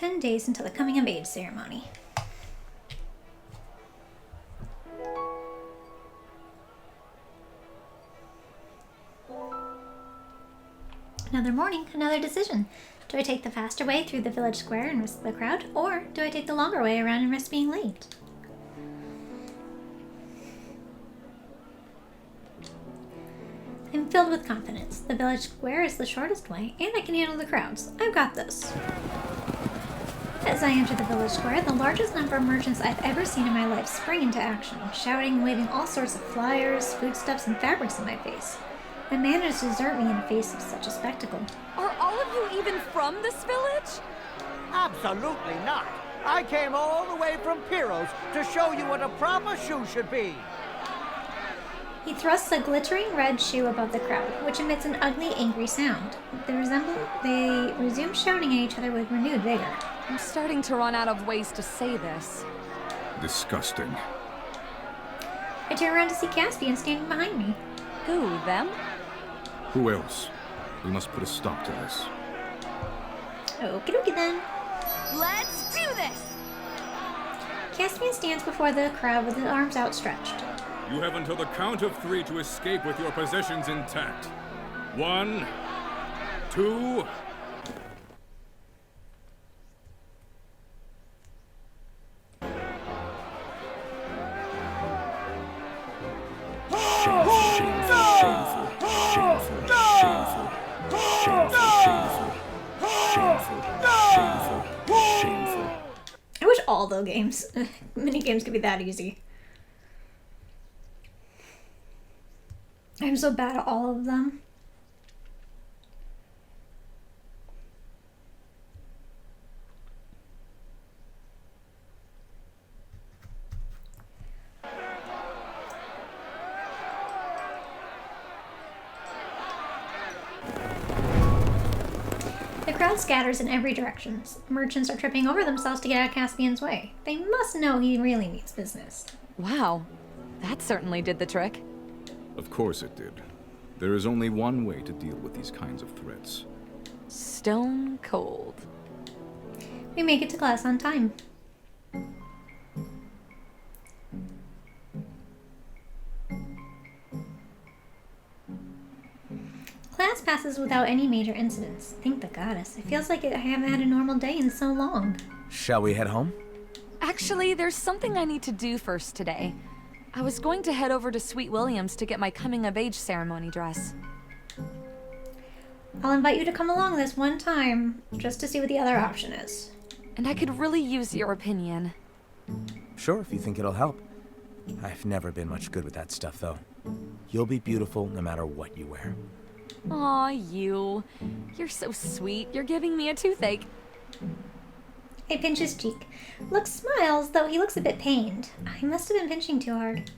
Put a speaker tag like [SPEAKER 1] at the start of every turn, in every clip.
[SPEAKER 1] 10 days until the coming of age ceremony. Another morning, another decision. Do I take the faster way through the village square and risk the crowd, or do I take the longer way around and risk being late? I'm filled with confidence. The village square is the shortest way, and I can handle the crowds. I've got this. As I enter the village square, the largest number of merchants I've ever seen in my life spring into action, shouting and waving all sorts of flyers, foodstuffs, and fabrics in my face. The manners desert me in the face of such a spectacle.
[SPEAKER 2] Are all of you even from this village?
[SPEAKER 3] Absolutely not. I came all the way from Piros to show you what a proper shoe should be.
[SPEAKER 1] He thrusts a glittering red shoe above the crowd, which emits an ugly, angry sound. They resume shouting at each other with renewed vigor.
[SPEAKER 2] I'm starting to run out of ways to say this.
[SPEAKER 4] Disgusting.
[SPEAKER 1] I turn around to see Caspian standing behind me.
[SPEAKER 2] Who, them?
[SPEAKER 4] Who else? We must put a stop to this.
[SPEAKER 1] Okie dokie then.
[SPEAKER 2] Let's do this!
[SPEAKER 1] Caspian stands before the crowd with his arms outstretched.
[SPEAKER 5] You have until the count of 3 to escape with your possessions intact. 1, 2...
[SPEAKER 1] I wish all the mini games could be that easy. I'm so bad at all of them. The crowd scatters in every direction. Merchants are tripping over themselves to get out of Caspian's way. They must know he really means business.
[SPEAKER 2] Wow, that certainly did the trick.
[SPEAKER 4] Of course it did. There is only one way to deal with these kinds of threats.
[SPEAKER 2] Stone cold.
[SPEAKER 1] We make it to class on time. Class passes without any major incidents. Thank the goddess. It feels like I haven't had a normal day in so long.
[SPEAKER 6] Shall we head home?
[SPEAKER 2] Actually, there's something I need to do first today. I was going to head over to Sweet William's to get my coming-of-age ceremony dress.
[SPEAKER 1] I'll invite you to come along this one time, just to see what the other option is.
[SPEAKER 2] And I could really use your opinion.
[SPEAKER 6] Sure, if you think it'll help. I've never been much good with that stuff, though. You'll be beautiful no matter what you wear.
[SPEAKER 2] Aw, you. You're so sweet. You're giving me a toothache.
[SPEAKER 1] I pinch his cheek. Luke smiles, though he looks a bit pained. I must have been pinching too hard.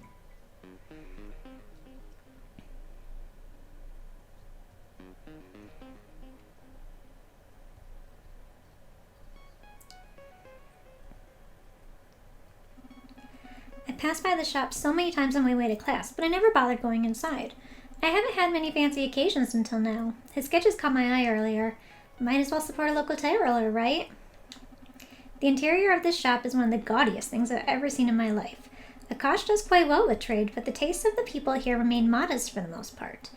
[SPEAKER 1] I passed by the shop so many times on my way to class, but I never bothered going inside. I haven't had many fancy occasions until now. His sketches caught my eye earlier. Might as well support a local tailor, right? The interior of this shop is one of the gaudiest things I've ever seen in my life. Akash does quite well with trade, but the tastes of the people here remain modest for the most part.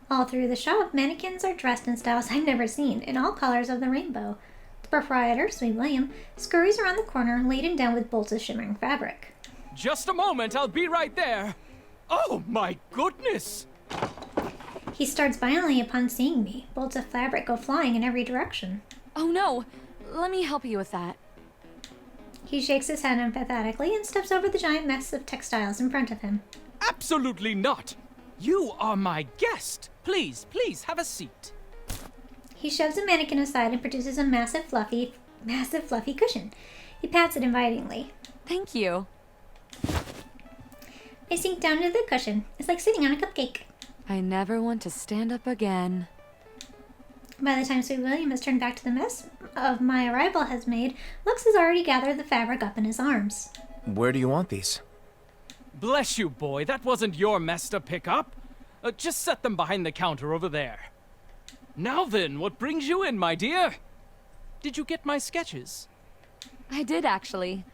[SPEAKER 1] All through the shop, mannequins are dressed in styles I've never seen, in all colors of the rainbow. The proprietor, Sweet William, scurries around the corner, laden down with bolts of shimmering fabric.
[SPEAKER 7] Just a moment, I'll be right there. Oh my goodness!
[SPEAKER 1] He starts violently upon seeing me. Bolts of fabric go flying in every direction.
[SPEAKER 2] Oh no, let me help you with that.
[SPEAKER 1] He shakes his head emphatically and steps over the giant mess of textiles in front of him.
[SPEAKER 7] Absolutely not! You are my guest! Please, please, have a seat.
[SPEAKER 1] He shoves a mannequin aside and produces a massive fluffy cushion. He pats it invitingly.
[SPEAKER 2] Thank you.
[SPEAKER 1] I sink down into the cushion. It's like sitting on a cupcake.
[SPEAKER 2] I never want to stand up again.
[SPEAKER 1] By the time Sweet William has turned back to the mess of my arrival has made, Lux has already gathered the fabric up in his arms.
[SPEAKER 6] Where do you want these?
[SPEAKER 7] Bless you, boy, that wasn't your mess to pick up. Just set them behind the counter over there. Now then, what brings you in, my dear? Did you get my sketches?
[SPEAKER 2] I did, actually.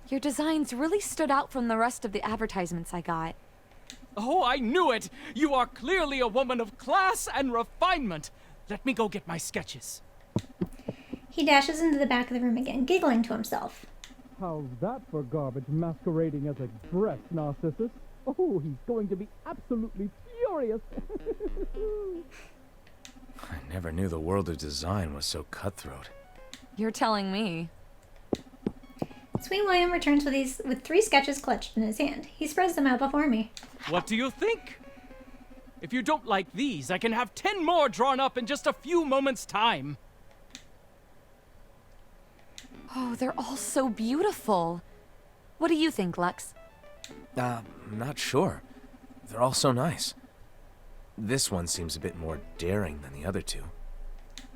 [SPEAKER 2] Your designs really stood out from the rest of the advertisements I got.
[SPEAKER 7] Oh, I knew it! You are clearly a woman of class and refinement. Let me go get my sketches.
[SPEAKER 1] He dashes into the back of the room again, giggling to himself.
[SPEAKER 8] How's that for garbage masquerading as a breast, Narcissus? Oh, he's going to be absolutely furious.
[SPEAKER 6] I never knew the world of design was so cutthroat.
[SPEAKER 2] You're telling me.
[SPEAKER 1] Sweet William returns with 3 sketches clutched in his hand. He spreads them out before me.
[SPEAKER 7] What do you think? If you don't like these, I can have 10 more drawn up in just a few moments' time.
[SPEAKER 2] Oh, they're all so beautiful. What do you think, Lux?
[SPEAKER 6] I'm not sure. They're all so nice. This one seems a bit more daring than the other 2.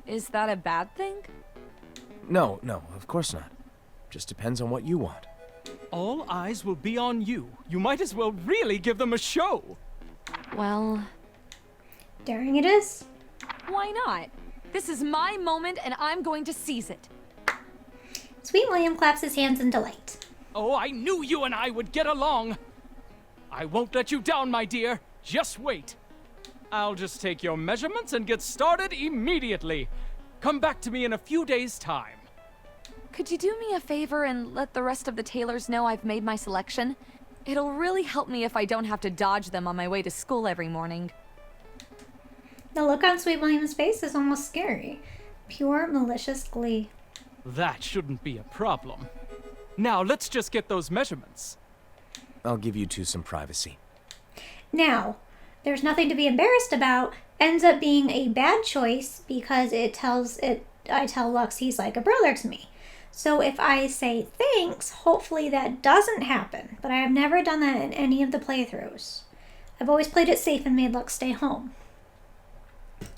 [SPEAKER 2] Is that a bad thing?
[SPEAKER 6] No, of course not. Just depends on what you want.
[SPEAKER 7] All eyes will be on you. You might as well really give them a show.
[SPEAKER 2] Well,
[SPEAKER 1] Daring it is.
[SPEAKER 2] why not? This is my moment and I'm going to seize it.
[SPEAKER 1] Sweet William claps his hands in delight.
[SPEAKER 7] Oh, I knew you and I would get along. I won't let you down, my dear. Just wait. I'll just take your measurements and get started immediately. Come back to me in a few days' time.
[SPEAKER 2] Could you do me a favor and let the rest of the tailors know I've made my selection? It'll really help me if I don't have to dodge them on my way to school every morning.
[SPEAKER 1] The look on Sweet William's face is almost scary. Pure malicious glee.
[SPEAKER 7] That shouldn't be a problem. Now, let's just get those measurements.
[SPEAKER 6] I'll give you 2 some privacy.
[SPEAKER 1] Now, there's nothing to be embarrassed about. Ends up being a bad choice because I tell Lux he's like a brother to me. So if I say thanks, hopefully that doesn't happen. But I have never done that in any of the playthroughs. I've always played it safe and made Lux stay home.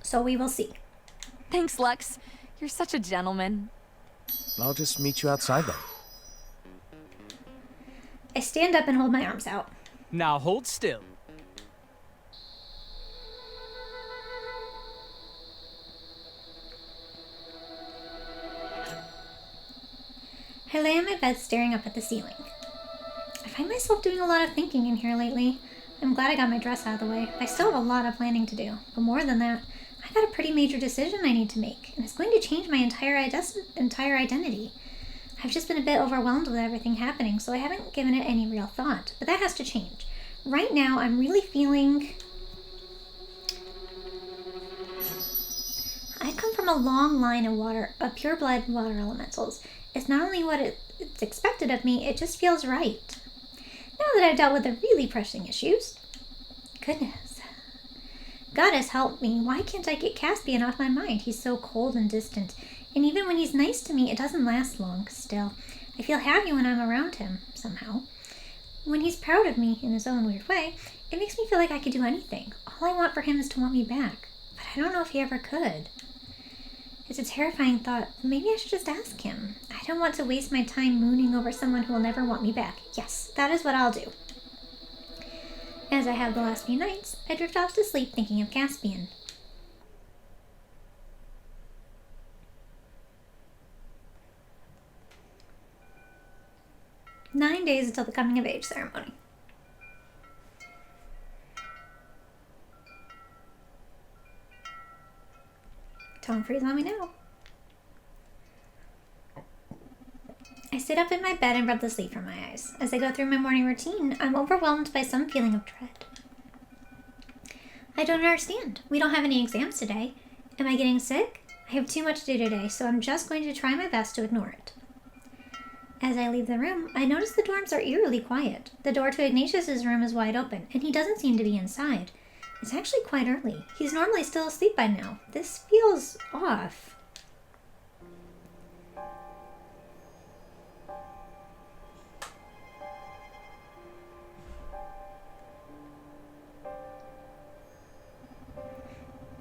[SPEAKER 1] So we will see.
[SPEAKER 2] Thanks, Lux. You're such a gentleman.
[SPEAKER 6] I'll just meet you outside then.
[SPEAKER 1] I stand up and hold my arms out.
[SPEAKER 7] Now hold still.
[SPEAKER 1] I lay on my bed staring up at the ceiling. I find myself doing a lot of thinking in here lately. I'm glad I got my dress out of the way. I still have a lot of planning to do. But more than that, I got a pretty major decision I need to make, and it's going to change my entire identity. I've just been a bit overwhelmed with everything happening, so I haven't given it any real thought. But that has to change. Right now, I'm really feeling... I come from a long line of pure-blood water elementals. It's not only what it's expected of me, it just feels right. Now that I've dealt with the really pressing issues... Goodness. Goddess help me, why can't I get Caspian off my mind? He's so cold and distant. And even when he's nice to me, it doesn't last long. Still, I feel happy when I'm around him, somehow. When he's proud of me in his own weird way, it makes me feel like I could do anything. All I want for him is to want me back. But I don't know if he ever could. It's a terrifying thought. Maybe I should just ask him. I don't want to waste my time mooning over someone who will never want me back. Yes, that is what I'll do. As I have the last few nights, I drift off to sleep thinking of Caspian. "9 days until the coming of age ceremony. Tone freeze on me now. I sit up in my bed and rub the sleep from my eyes. As I go through my morning routine, I'm overwhelmed by some feeling of dread. I don't understand. We don't have any exams today. Am I getting sick? I have too much to do today, so I'm just going to try my best to ignore it. As I leave the room, I notice the dorms are eerily quiet. The door to Ignatius's room is wide open, and he doesn't seem to be inside. It's actually quite early. He's normally still asleep by now. This feels off.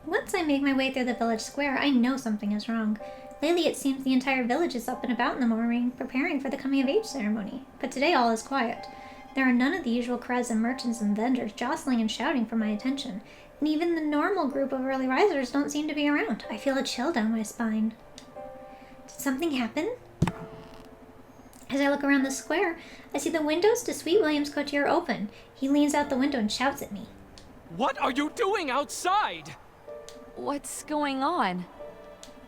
[SPEAKER 1] Once I make my way through the village square, I know something is wrong. Lately, it seems the entire village is up and about in the morning, preparing for the coming-of-age ceremony. But today, all is quiet. There are none of the usual crowds of merchants and vendors jostling and shouting for my attention, and even the normal group of early risers don't seem to be around. I feel a chill down my spine. Does Something happen? As I look around the square, I see the windows to Sweet William's coterie open. He leans out the window and shouts at me.
[SPEAKER 7] What are you doing outside?
[SPEAKER 2] What's going on?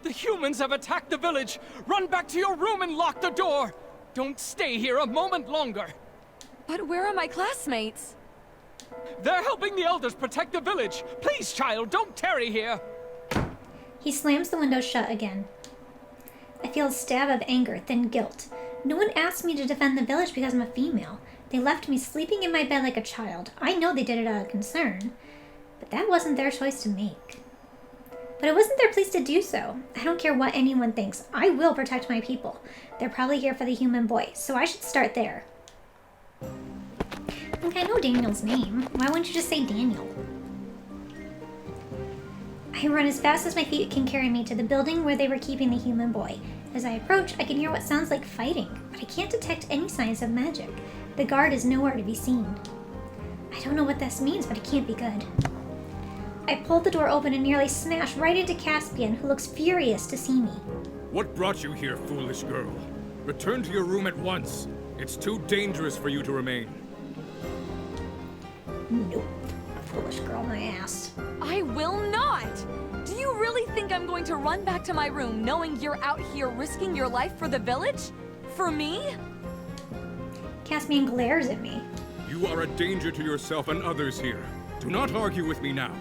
[SPEAKER 7] The humans have attacked the village! Run back to your room and lock the door! Don't stay here a moment longer!
[SPEAKER 2] But where are my classmates?
[SPEAKER 7] They're helping the elders protect the village! Please, child, don't tarry here!
[SPEAKER 1] He slams the window shut again. I feel a stab of anger, then guilt. No one asked me to defend the village because I'm a female. They left me sleeping in my bed like a child. I know they did it out of concern, but that wasn't their choice to make. But it wasn't their place to do so. I don't care what anyone thinks. I will protect my people. They're probably here for the human boy, so I should start there. I think I know Daniel's name. Why wouldn't you just say Daniel? I run as fast as my feet can carry me to the building where they were keeping the human boy. As I approach, I can hear what sounds like fighting, but I can't detect any signs of magic. The guard is nowhere to be seen. I don't know what this means, but it can't be good. I pulled the door open and nearly smashed right into Caspian, who looks furious to see me.
[SPEAKER 5] What brought you here, foolish girl? Return to your room at once. It's too dangerous for you to remain.
[SPEAKER 1] Nope. Foolish girl, my ass.
[SPEAKER 2] I will not! Do you really think I'm going to run back to my room knowing you're out here risking your life for the village? For me?
[SPEAKER 1] Caspian glares at me.
[SPEAKER 5] You are a danger to yourself and others here. Do not argue with me now.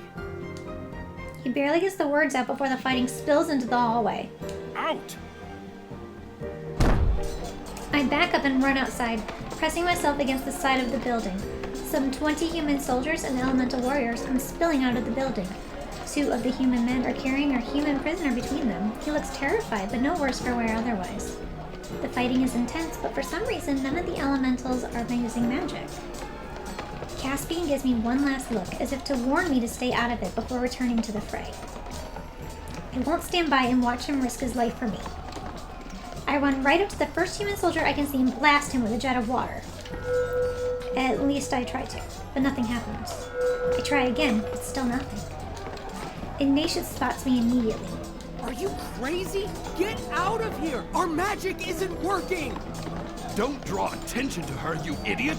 [SPEAKER 1] He barely gets the words out before the fighting spills into the hallway.
[SPEAKER 5] Out!
[SPEAKER 1] I back up and run outside, pressing myself against the side of the building. Some 20 human soldiers and elemental warriors come spilling out of the building. 2 of the human men are carrying our human prisoner between them. He looks terrified, but no worse for wear otherwise. The fighting is intense, but for some reason, none of the elementals are using magic. Caspian gives me one last look, as if to warn me to stay out of it before returning to the fray. I won't stand by and watch him risk his life for me. I run right up to the first human soldier I can see and blast him with a jet of water. At least I try to, but nothing happens. I try again, but still nothing. Ignatius spots me immediately.
[SPEAKER 9] Are you crazy? Get out of here! Our magic isn't working!
[SPEAKER 10] Don't draw attention to her, you idiot!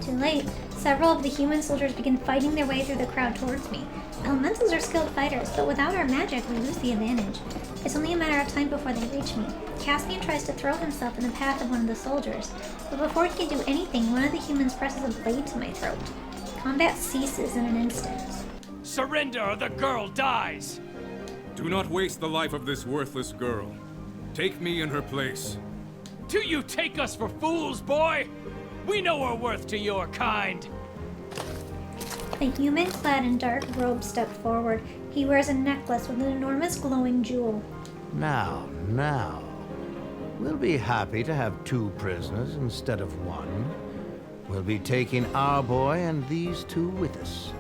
[SPEAKER 1] Too late. Several of the human soldiers begin fighting their way through the crowd towards me. Elementals are skilled fighters, but without our magic, we lose the advantage. It's only a matter of time before they reach me. Caspian tries to throw himself in the path of one of the soldiers, but before he can do anything, one of the humans presses a blade to my throat. Combat ceases in an instant.
[SPEAKER 7] Surrender or the girl dies!
[SPEAKER 5] Do not waste the life of this worthless girl. Take me in her place.
[SPEAKER 7] Do you take us for fools, boy? We know our worth to your kind.
[SPEAKER 1] A human clad in dark robes stepped forward. He wears a necklace with an enormous glowing jewel.
[SPEAKER 3] Now. We'll be happy to have 2 prisoners instead of 1. We'll be taking our boy and these 2 with us.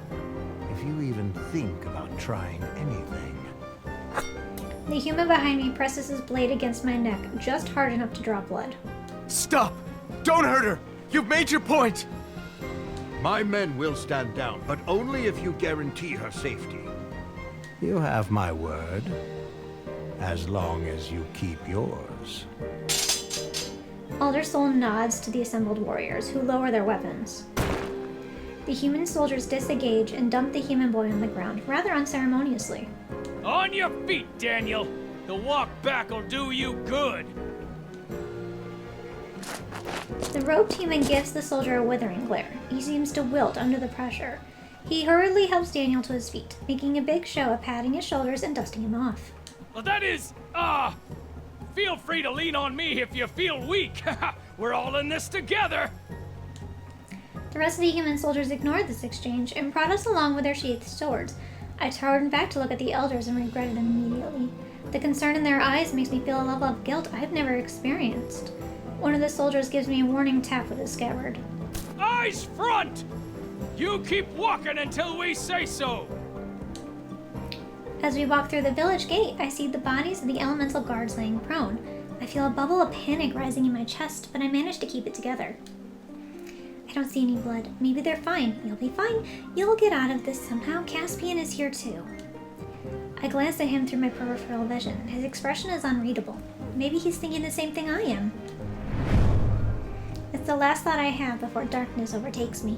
[SPEAKER 3] If you even think about trying anything.
[SPEAKER 1] The human behind me presses his blade against my neck, just hard enough to draw blood.
[SPEAKER 10] Stop! Don't hurt her! You've made your point!
[SPEAKER 3] My men will stand down, but only if you guarantee her safety. You have my word. As long as you keep yours.
[SPEAKER 1] Aldersoul nods to the assembled warriors, who lower their weapons. The human soldiers disengage and dump the human boy on the ground, rather unceremoniously.
[SPEAKER 7] On your feet, Daniel! The walk back'll do you good!
[SPEAKER 1] The robed human gives the soldier a withering glare. He seems to wilt under the pressure. He hurriedly helps Daniel to his feet, making a big show of patting his shoulders and dusting him off.
[SPEAKER 7] Well, that is, feel free to lean on me if you feel weak. We're all in this together.
[SPEAKER 1] The rest of the human soldiers ignored this exchange and brought us along with their sheathed swords. I turned back to look at the elders and regretted immediately. The concern in their eyes makes me feel a level of guilt I've never experienced. One of the soldiers gives me a warning tap with his scabbard.
[SPEAKER 7] Eyes front! You keep walking until we say so!
[SPEAKER 1] As we walk through the village gate, I see the bodies of the elemental guards laying prone. I feel a bubble of panic rising in my chest, but I manage to keep it together. I don't see any blood. Maybe they're fine. You'll be fine. You'll get out of this somehow. Caspian is here too. I glance at him through my peripheral vision. His expression is unreadable. Maybe he's thinking the same thing I am. It's the last thought I have before darkness overtakes me.